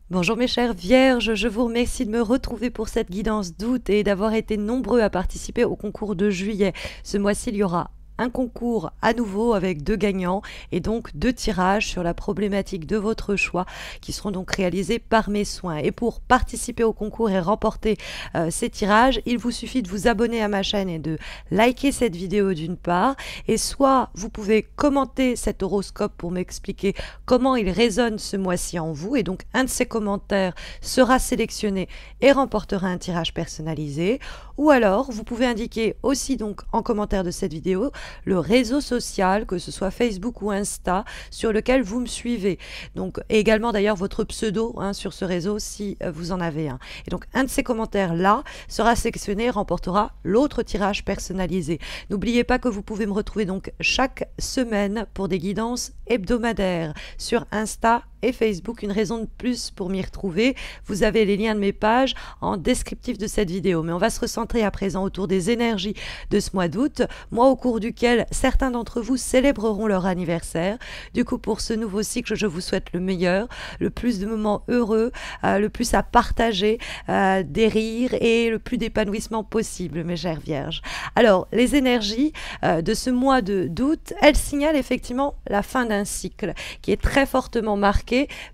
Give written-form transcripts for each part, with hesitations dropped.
Bonjour mes chères vierges, je vous remercie de me retrouver pour cette guidance d'août et d'avoir été nombreux à participer au concours de juillet. Ce mois-ci, il y aura un concours à nouveau avec 2 gagnants et donc 2 tirages sur la problématique de votre choix qui seront donc réalisés par mes soins. Et pour participer au concours et remporter ces tirages, il vous suffit de vous abonner à ma chaîne et de liker cette vidéo d'une part, et soit vous pouvez commenter cet horoscope pour m'expliquer comment il résonne ce mois-ci en vous, et donc un de ces commentaires sera sélectionné et remportera un tirage personnalisé. Ou alors vous pouvez indiquer aussi donc en commentaire de cette vidéo le réseau social, que ce soit Facebook ou Insta, sur lequel vous me suivez. Donc, et également d'ailleurs votre pseudo sur ce réseau si vous en avez un. Et donc un de ces commentaires-là sera sélectionné et remportera l'autre tirage personnalisé. N'oubliez pas que vous pouvez me retrouver donc chaque semaine pour des guidances hebdomadaires sur Insta et Facebook. Une raison de plus pour m'y retrouver. Vous avez les liens de mes pages en descriptif de cette vidéo. Mais on va se recentrer à présent autour des énergies de ce mois d'août, mois au cours duquel certains d'entre vous célébreront leur anniversaire. Du coup, pour ce nouveau cycle, je vous souhaite le meilleur, le plus de moments heureux, le plus à partager, des rires et le plus d'épanouissement possible, mes chères vierges. Alors, les énergies de ce mois d'août, elles signalent effectivement la fin d'un cycle qui est très fortement marqué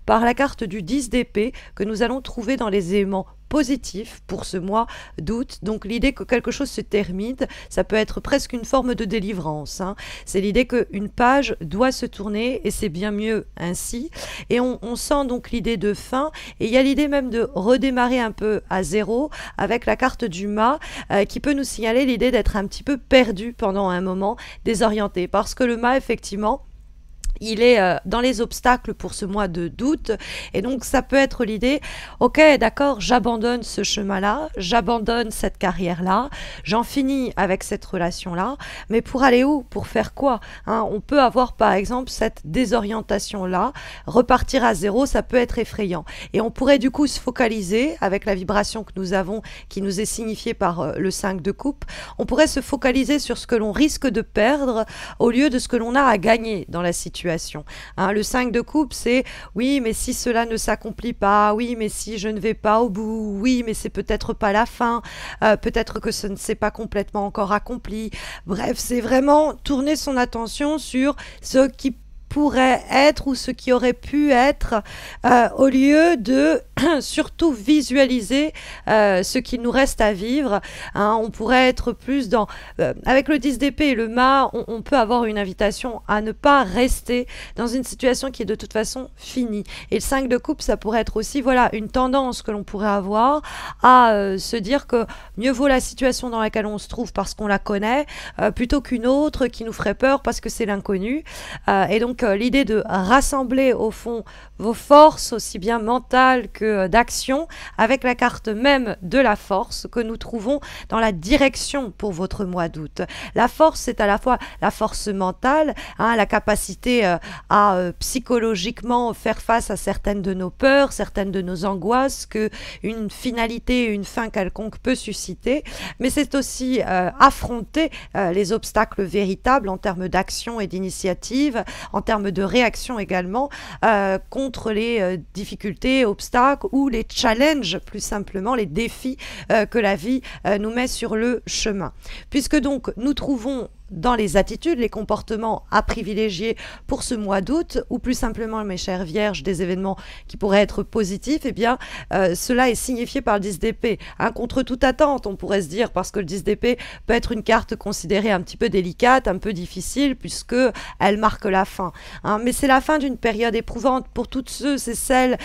par la carte du 10 d'épée que nous allons trouver dans les éléments positif pour ce mois d'août. Donc l'idée que quelque chose se termine, ça peut être presque une forme de délivrance. C'est l'idée qu'une page doit se tourner et c'est bien mieux ainsi. Et on sent donc l'idée de fin, et il y a l'idée même de redémarrer un peu à zéro avec la carte du mât qui peut nous signaler l'idée d'être un petit peu perdu pendant un moment, désorienté. Parce que le mât, effectivement, il est dans les obstacles pour ce mois d'août, et donc ça peut être l'idée, ok d'accord, j'abandonne ce chemin-là, j'abandonne cette carrière-là, j'en finis avec cette relation-là, mais pour aller où? Pour faire quoi? On peut avoir par exemple cette désorientation-là, repartir à zéro, ça peut être effrayant. Et on pourrait du coup se focaliser, avec la vibration que nous avons, qui nous est signifiée par le 5 de coupe, on pourrait se focaliser sur ce que l'on risque de perdre au lieu de ce que l'on a à gagner dans la situation. Le 5 de coupe, c'est oui, mais si cela ne s'accomplit pas, oui, mais si je ne vais pas au bout, oui, mais c'est peut-être pas la fin, peut-être que ce ne s'est pas complètement encore accompli. Bref, c'est vraiment tourner son attention sur ce qui pourrait être ou ce qui aurait pu être, au lieu de surtout visualiser ce qu'il nous reste à vivre. On pourrait être plus dans avec le 10 d'épée et le mât, on peut avoir une invitation à ne pas rester dans une situation qui est de toute façon finie. Et le 5 de coupe, ça pourrait être aussi voilà une tendance que l'on pourrait avoir à se dire que mieux vaut la situation dans laquelle on se trouve parce qu'on la connaît, plutôt qu'une autre qui nous ferait peur parce que c'est l'inconnu. Et donc l'idée de rassembler au fond vos forces, aussi bien mentales que d'action, avec la carte même de la force que nous trouvons dans la direction pour votre mois d'août. La force, c'est à la fois la force mentale, la capacité à psychologiquement faire face à certaines de nos peurs, certaines de nos angoisses que une finalité, une fin quelconque peut susciter, mais c'est aussi affronter les obstacles véritables en termes d'action et d'initiative, en termes de réaction également contre les difficultés, obstacles ou les challenges, plus simplement les défis que la vie nous met sur le chemin. Puisque donc nous trouvons dans les attitudes, les comportements à privilégier pour ce mois d'août, ou plus simplement, mes chères vierges, des événements qui pourraient être positifs, eh bien, cela est signifié par le 10 d'épée. Contre toute attente, on pourrait se dire, parce que le 10 d'épée peut être une carte considérée un petit peu délicate, un peu difficile, puisque elle marque la fin. Mais c'est la fin d'une période éprouvante pour toutes ceux et celles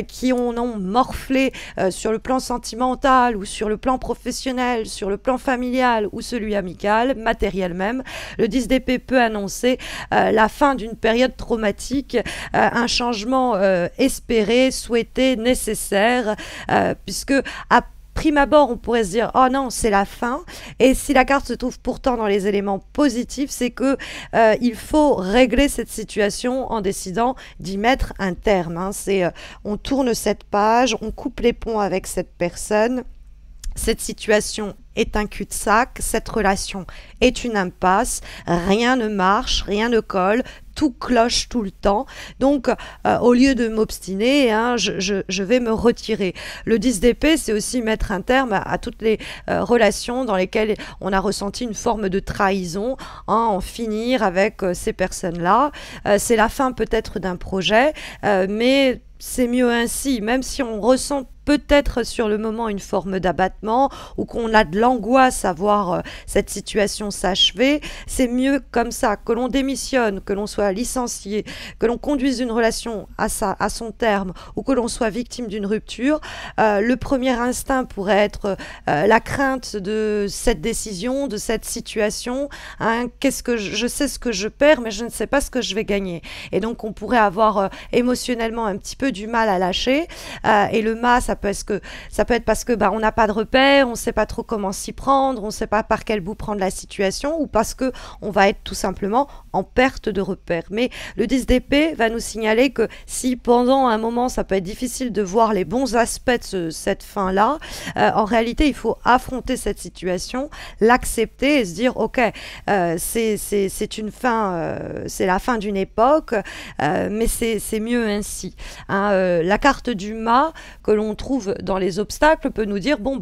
qui en ont morflé sur le plan sentimental, ou sur le plan professionnel, sur le plan familial, ou celui amical, matériel même. Le 10 d'épée peut annoncer la fin d'une période traumatique, un changement espéré, souhaité, nécessaire, puisque à prime abord, on pourrait se dire « Oh non, c'est la fin ». Et si la carte se trouve pourtant dans les éléments positifs, c'est que il faut régler cette situation en décidant d'y mettre un terme. On tourne cette page, on coupe les ponts avec cette personne. Cette situation est un cul-de-sac, cette relation est une impasse, rien ne marche, rien ne colle, tout cloche tout le temps. Donc, au lieu de m'obstiner, hein, je vais me retirer. Le 10 d'épée, c'est aussi mettre un terme à toutes les relations dans lesquelles on a ressenti une forme de trahison, hein, en finir avec ces personnes-là. C'est la fin peut-être d'un projet, mais c'est mieux ainsi, même si on ressent peut-être sur le moment une forme d'abattement ou qu'on a de l'angoisse à voir cette situation s'achever, c'est mieux comme ça, que l'on démissionne, que l'on soit licencié, que l'on conduise une relation à son terme ou que l'on soit victime d'une rupture. Le premier instinct pourrait être la crainte de cette décision, de cette situation. Hein, qu'est-ce que je sais ce que je perds, mais je ne sais pas ce que je vais gagner. Et donc on pourrait avoir émotionnellement un petit peu du mal à lâcher. Et le mât, ça peut être parce que on n'a pas de repères, on ne sait pas trop comment s'y prendre, on ne sait pas par quel bout prendre la situation, ou parce que on va être tout simplement en perte de repères. Mais le 10 d'épée va nous signaler que si pendant un moment ça peut être difficile de voir les bons aspects de cette fin-là, en réalité il faut affronter cette situation, l'accepter et se dire ok, c'est une fin, c'est la fin d'une époque, mais c'est mieux ainsi. Hein, la carte du mât que l'on trouve dans les obstacles peut nous dire bon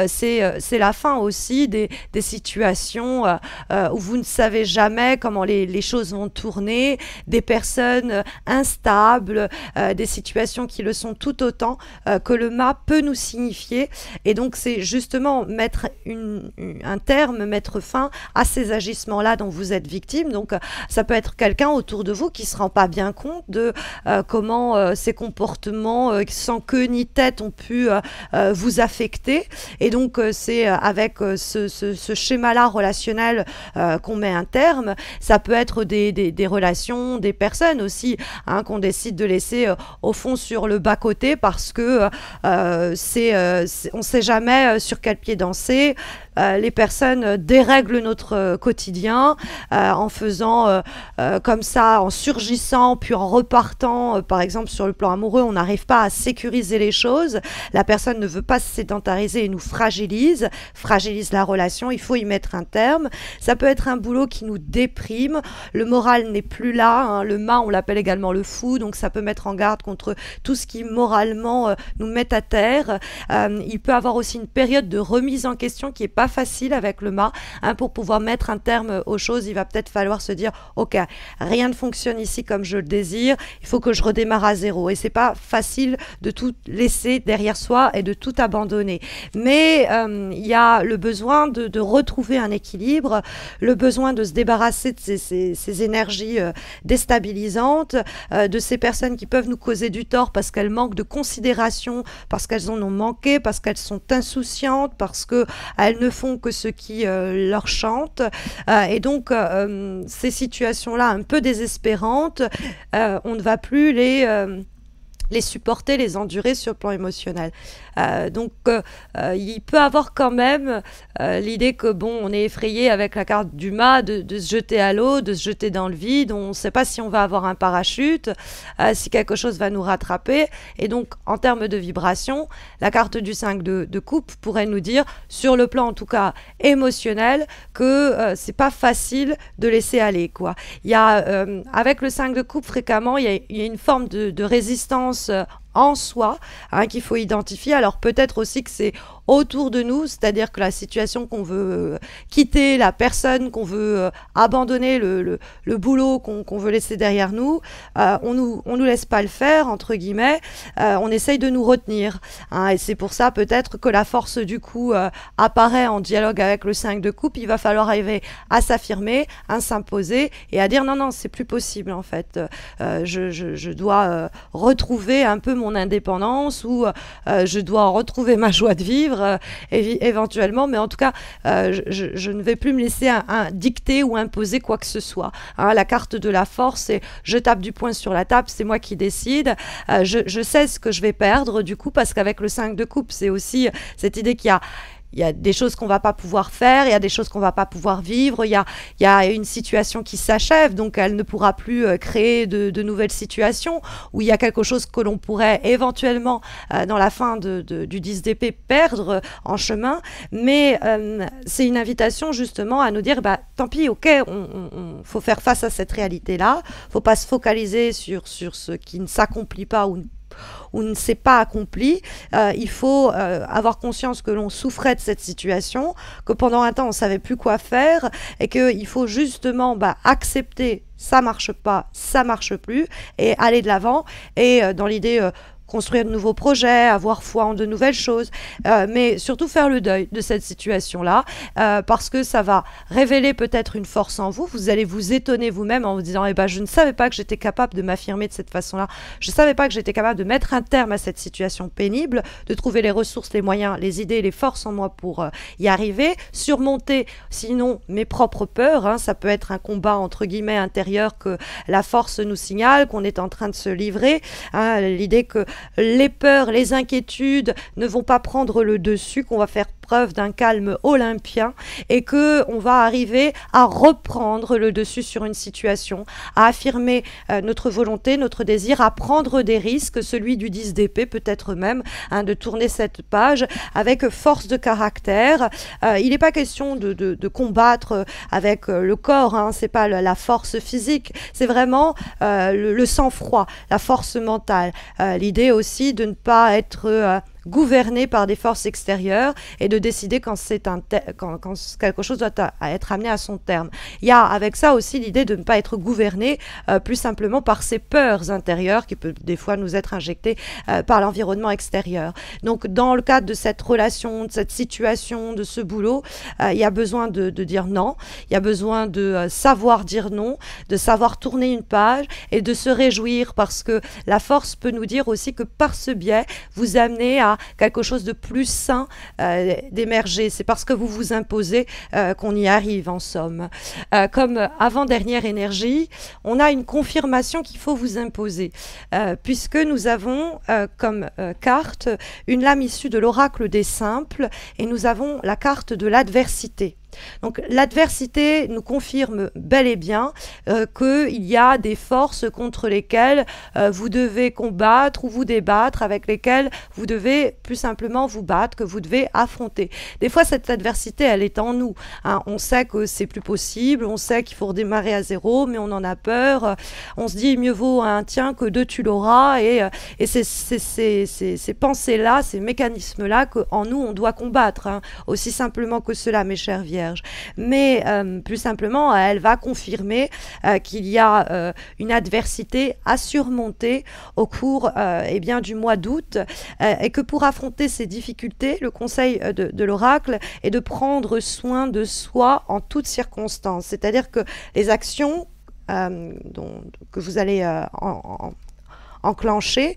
c'est la fin aussi des situations où vous ne savez jamais comment les choses vont tourner, des personnes instables, des situations qui le sont tout autant, que le mât peut nous signifier. Et donc c'est justement mettre un terme, mettre fin à ces agissements-là dont vous êtes victime. Donc ça peut être quelqu'un autour de vous qui ne se rend pas bien compte de comment ces comportements sans queue ni tête ont pu vous affecter. Et donc c'est avec ce schéma-là relationnel qu'on met un terme. Ça peut être des relations, des personnes aussi, hein, qu'on décide de laisser au fond sur le bas-côté parce que on ne sait jamais sur quel pied danser. Les personnes dérèglent notre quotidien en faisant comme ça, en surgissant, puis en repartant. Par exemple, sur le plan amoureux, on n'arrive pas à sécuriser les choses. La personne ne veut pas se sédentariser et nous fragilise la relation. Il faut y mettre un terme. Ça peut être un boulot qui nous déprime. Le moral n'est plus là. Hein. Le mât, on l'appelle également le fou. Donc, ça peut mettre en garde contre tout ce qui moralement nous met à terre. Il peut avoir aussi une période de remise en question qui n'est pas facile avec le mât. Hein, pour pouvoir mettre un terme aux choses, il va peut-être falloir se dire ok, rien ne fonctionne ici comme je le désire, il faut que je redémarre à zéro. Et c'est pas facile de tout laisser derrière soi et de tout abandonner. Mais il y a le besoin de retrouver un équilibre, le besoin de se débarrasser de ces énergies déstabilisantes, de ces personnes qui peuvent nous causer du tort parce qu'elles manquent de considération, parce qu'elles en ont manqué, parce qu'elles sont insouciantes, parce qu'elles ne font que ce qui leur chante. Et donc, ces situations-là un peu désespérantes, on ne va plus les supporter, les endurer sur le plan émotionnel. Donc il peut avoir quand même l'idée que bon, on est effrayé avec la carte du mât de se jeter à l'eau, de se jeter dans le vide, on ne sait pas si on va avoir un parachute, si quelque chose va nous rattraper. Et donc en termes de vibration, la carte du 5 de coupe pourrait nous dire, sur le plan en tout cas émotionnel, que c'est pas facile de laisser aller, quoi. Il y a avec le 5 de coupe fréquemment il y a une forme de résistance en soi, hein, qu'il faut identifier. Alors peut-être aussi que c'est autour de nous, c'est-à-dire que la situation qu'on veut quitter, la personne qu'on veut abandonner, le boulot qu'on veut laisser derrière nous, on nous laisse pas le faire, entre guillemets, on essaye de nous retenir, hein, et c'est pour ça peut-être que la force du coup apparaît en dialogue avec le 5 de coupe. Il va falloir arriver à s'affirmer, à s'imposer et à dire non, c'est plus possible en fait, je dois retrouver un peu mon indépendance, ou je dois retrouver ma joie de vivre, éventuellement, mais en tout cas je ne vais plus me laisser dicter ou imposer quoi que ce soit, hein. La carte de la force, c'est je tape du poing sur la table, c'est moi qui décide, je sais ce que je vais perdre du coup, parce qu'avec le 5 de coupe, c'est aussi cette idée qu'il il y a des choses qu'on va pas pouvoir faire, il y a des choses qu'on va pas pouvoir vivre, il y a une situation qui s'achève, donc elle ne pourra plus créer de nouvelles situations, où il y a quelque chose que l'on pourrait éventuellement, dans la fin du 10DP, perdre en chemin, mais c'est une invitation justement à nous dire, bah, tant pis, ok, faut faire face à cette réalité-là, faut pas se focaliser sur ce qui ne s'accomplit pas ou ne s'est pas accompli. Il faut avoir conscience que l'on souffrait de cette situation, que pendant un temps on ne savait plus quoi faire, et qu'il faut justement accepter ça marche pas, ça marche plus, et aller de l'avant, et dans l'idée construire de nouveaux projets, avoir foi en de nouvelles choses, mais surtout faire le deuil de cette situation-là, parce que ça va révéler peut-être une force en vous. Vous allez vous étonner vous-même en vous disant « Eh ben, je ne savais pas que j'étais capable de m'affirmer de cette façon-là. Je ne savais pas que j'étais capable de mettre un terme à cette situation pénible, de trouver les ressources, les moyens, les idées, les forces en moi pour y arriver, surmonter sinon mes propres peurs. Hein, ça peut être un combat entre guillemets intérieur que la force nous signale, qu'on est en train de se livrer. Hein, l'idée que les peurs, les inquiétudes ne vont pas prendre le dessus, qu'on va faire preuve d'un calme olympien et que on va arriver à reprendre le dessus sur une situation, à affirmer notre volonté, notre désir, à prendre des risques, celui du 10DP peut-être même, hein, de tourner cette page avec force de caractère. Il n'est pas question de combattre avec le corps, hein, c'est pas la force physique, c'est vraiment le sang-froid, la force mentale. L'idée aussi de ne pas être gouverné par des forces extérieures et de décider quand quelque chose doit être amené à son terme. Il y a avec ça aussi l'idée de ne pas être gouverné plus simplement par ses peurs intérieures qui peuvent des fois nous être injectées par l'environnement extérieur. Donc dans le cadre de cette relation, de cette situation, de ce boulot, il y a besoin de dire non, il y a besoin de savoir dire non, de savoir tourner une page et de se réjouir parce que la force peut nous dire aussi que par ce biais, vous amenez à quelque chose de plus sain d'émerger. C'est parce que vous vous imposez qu'on y arrive en somme. Comme avant-dernière énergie, on a une confirmation qu'il faut vous imposer puisque nous avons comme carte une lame issue de l'oracle des simples et nous avons la carte de l'adversité. Donc l'adversité nous confirme bel et bien qu'il y a des forces contre lesquelles vous devez combattre ou vous débattre, avec lesquelles vous devez plus simplement vous battre, que vous devez affronter. Des fois cette adversité elle est en nous, hein. On sait que c'est plus possible, on sait qu'il faut redémarrer à zéro, mais on en a peur, on se dit mieux vaut un tien que deux tu l'auras, et c'est ces pensées-là, ces mécanismes-là qu'en nous on doit combattre, hein. Aussi simplement que cela, mes chers vierges. Mais plus simplement, elle va confirmer qu'il y a une adversité à surmonter au cours eh bien, du mois d'août et que pour affronter ces difficultés, le conseil de l'oracle est de prendre soin de soi en toutes circonstances. C'est-à-dire que les actions que vous allez enclencher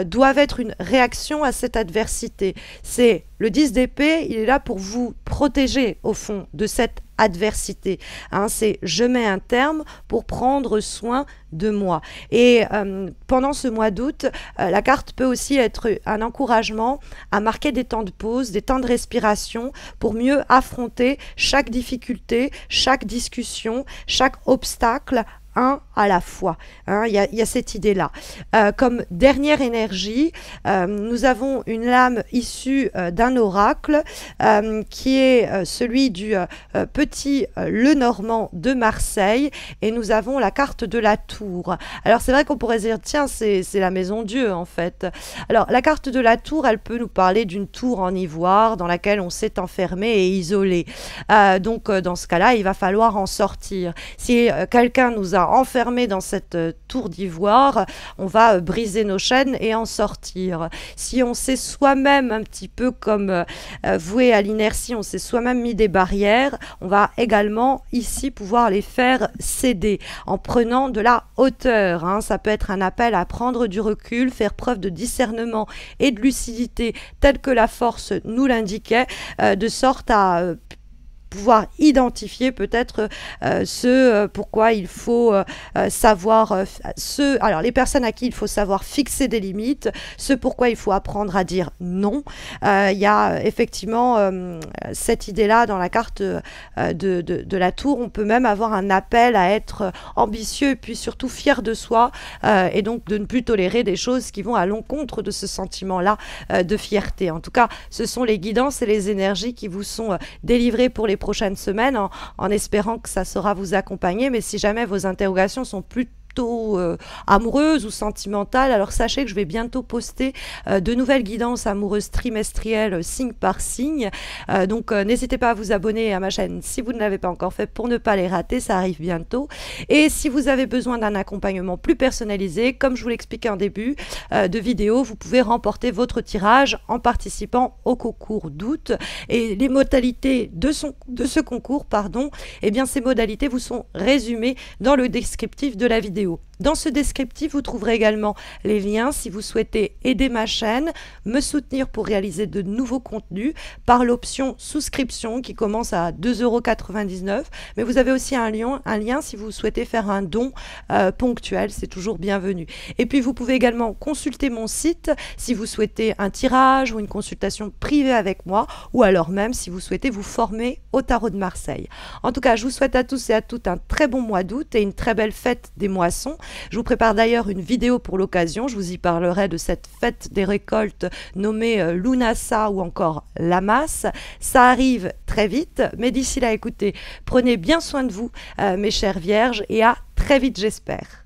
doivent être une réaction à cette adversité. C'est le 10 d'épée, il est là pour vous protéger au fond de cette adversité. Hein, c'est je mets un terme pour prendre soin de moi. Et pendant ce mois d'août, la carte peut aussi être un encouragement à marquer des temps de pause, des temps de respiration pour mieux affronter chaque difficulté, chaque discussion, chaque obstacle un à la fois. Hein, y a cette idée-là. Comme dernière énergie, nous avons une lame issue d'un oracle qui est celui du petit Lenormand de Marseille, et nous avons la carte de la tour. Alors c'est vrai qu'on pourrait se dire tiens, c'est la maison Dieu en fait. Alors la carte de la tour, elle peut nous parler d'une tour en ivoire dans laquelle on s'est enfermé et isolé. Donc dans ce cas-là, il va falloir en sortir. Si quelqu'un nous a enfermés dans cette tour d'ivoire, on va briser nos chaînes et en sortir. Si on s'est soi-même un petit peu comme voué à l'inertie, on s'est soi-même mis des barrières, on va également ici pouvoir les faire céder en prenant de la hauteur. Hein. Ça peut être un appel à prendre du recul, faire preuve de discernement et de lucidité telle que la force nous l'indiquait, de sorte à pouvoir identifier peut-être pourquoi il faut savoir alors les personnes à qui il faut savoir fixer des limites, ce pourquoi il faut apprendre à dire non. Il y a effectivement cette idée-là dans la carte de la tour. On peut même avoir un appel à être ambitieux et puis surtout fier de soi et donc de ne plus tolérer des choses qui vont à l'encontre de ce sentiment-là de fierté. En tout cas, ce sont les guidances et les énergies qui vous sont délivrées pour les prochaines semaines en espérant que ça saura vous accompagner. Mais si jamais vos interrogations sont plutôt amoureuse ou sentimentale, alors sachez que je vais bientôt poster de nouvelles guidances amoureuses trimestrielles signe par signe, donc n'hésitez pas à vous abonner à ma chaîne si vous ne l'avez pas encore fait pour ne pas les rater, ça arrive bientôt. Et si vous avez besoin d'un accompagnement plus personnalisé, comme je vous l'expliquais en début de vidéo, vous pouvez remporter votre tirage en participant au concours d'août. Et les modalités de ce concours, eh bien ces modalités vous sont résumées dans le descriptif de la vidéo. Dans ce descriptif, vous trouverez également les liens si vous souhaitez aider ma chaîne, me soutenir pour réaliser de nouveaux contenus par l'option souscription qui commence à 2,99 €. Mais vous avez aussi un lien si vous souhaitez faire un don ponctuel, c'est toujours bienvenu. Et puis vous pouvez également consulter mon site si vous souhaitez un tirage ou une consultation privée avec moi, ou alors même si vous souhaitez vous former au tarot de Marseille. En tout cas, je vous souhaite à tous et à toutes un très bon mois d'août et une très belle fête des moissons. Je vous prépare d'ailleurs une vidéo pour l'occasion, je vous y parlerai de cette fête des récoltes nommée Lunasa ou encore Lamas. Ça arrive très vite, mais d'ici là, écoutez, prenez bien soin de vous, mes chères vierges, et à très vite j'espère.